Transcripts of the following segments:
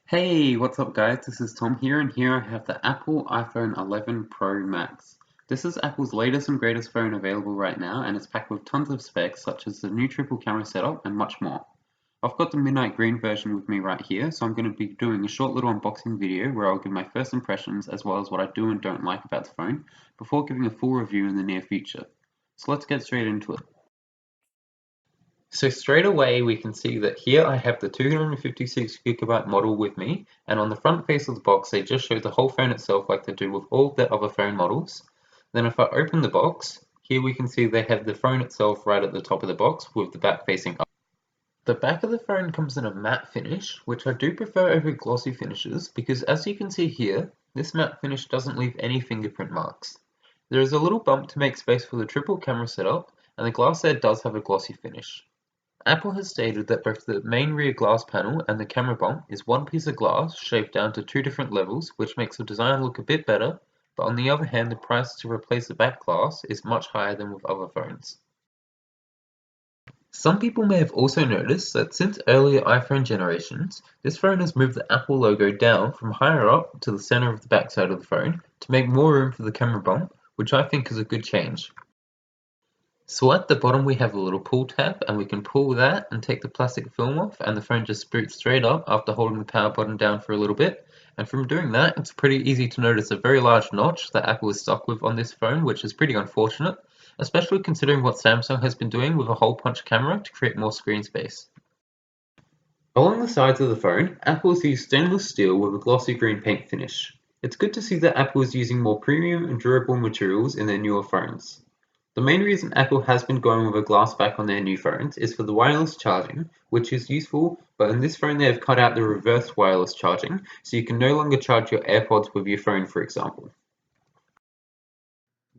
Hey, what's up guys? This is Tom here, and here I have the Apple iPhone 11 Pro Max. This is Apple's latest and greatest phone available right now, and it's packed with tons of specs such as the new triple camera setup and much more. I've got the midnight green version with me right here, so I'm going to be doing a short little unboxing video where I'll give my first impressions as well as what I do and don't like about the phone before giving a full review in the near future. So let's get straight into it. So straight away we can see that here I have the 256GB model with me, and on the front face of the box they just show the whole phone itself like they do with all of their other phone models. Then if I open the box, here we can see they have the phone itself right at the top of the box with the back facing up. The back of the phone comes in a matte finish, which I do prefer over glossy finishes because as you can see here, this matte finish doesn't leave any fingerprint marks. There is a little bump to make space for the triple camera setup, and the glass there does have a glossy finish. Apple has stated that both the main rear glass panel and the camera bump is one piece of glass shaved down to two different levels, which makes the design look a bit better, but on the other hand the price to replace the back glass is much higher than with other phones. Some people may have also noticed that since earlier iPhone generations, this phone has moved the Apple logo down from higher up to the center of the backside of the phone to make more room for the camera bump, which I think is a good change. So at the bottom we have a little pull tab, and we can pull that and take the plastic film off, and the phone just boots straight up after holding the power button down for a little bit. And from doing that, it's pretty easy to notice a very large notch that Apple is stuck with on this phone, which is pretty unfortunate, especially considering what Samsung has been doing with a hole punch camera to create more screen space. Along the sides of the phone, Apple has used stainless steel with a glossy green paint finish. It's good to see that Apple is using more premium and durable materials in their newer phones. The main reason Apple has been going with a glass back on their new phones is for the wireless charging, which is useful, but in this phone they have cut out the reverse wireless charging, so you can no longer charge your AirPods with your phone, for example.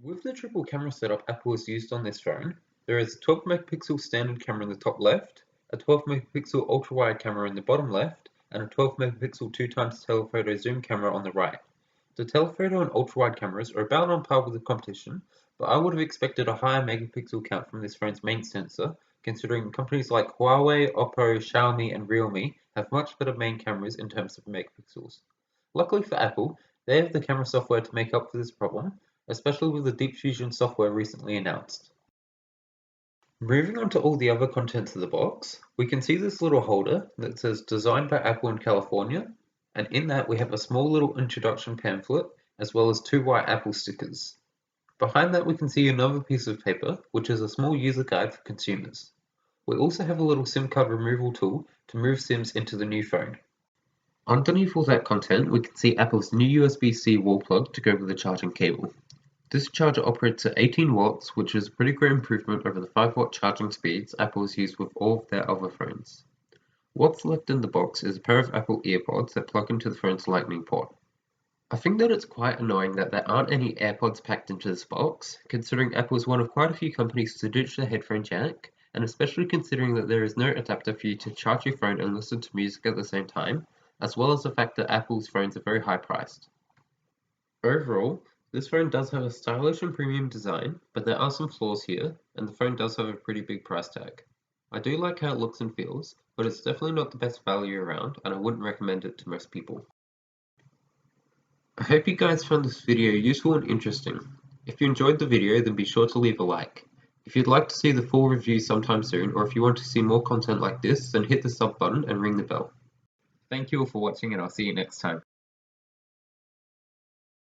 With the triple camera setup Apple has used on this phone, there is a 12 megapixel standard camera in the top left, a 12 megapixel ultra-wide camera in the bottom left, and a 12 megapixel 2x telephoto zoom camera on the right. The telephoto and ultra-wide cameras are about on par with the competition, but I would have expected a higher megapixel count from this phone's main sensor, considering companies like Huawei, Oppo, Xiaomi, and Realme have much better main cameras in terms of megapixels. Luckily for Apple, they have the camera software to make up for this problem, especially with the Deep Fusion software recently announced. Moving on to all the other contents of the box, we can see this little holder that says designed by Apple in California, and in that we have a small little introduction pamphlet as well as two white Apple stickers. Behind that we can see another piece of paper, which is a small user guide for consumers. We also have a little SIM card removal tool to move SIMs into the new phone. Underneath all that content, we can see Apple's new USB-C wall plug to go with the charging cable. This charger operates at 18 watts, which is a pretty great improvement over the 5-watt charging speeds Apple has used with all of their other phones. What's left in the box is a pair of Apple EarPods that plug into the phone's lightning port. I think that it's quite annoying that there aren't any AirPods packed into this box, considering Apple is one of quite a few companies to ditch the headphone jack, and especially considering that there is no adapter for you to charge your phone and listen to music at the same time, as well as the fact that Apple's phones are very high priced. Overall, this phone does have a stylish and premium design, but there are some flaws here, and the phone does have a pretty big price tag. I do like how it looks and feels, but it's definitely not the best value around, and I wouldn't recommend it to most people. I hope you guys found this video useful and interesting. If you enjoyed the video, then be sure to leave a like. If you'd like to see the full review sometime soon, or if you want to see more content like this, then hit the sub button and ring the bell. Thank you all for watching, and I'll see you next time.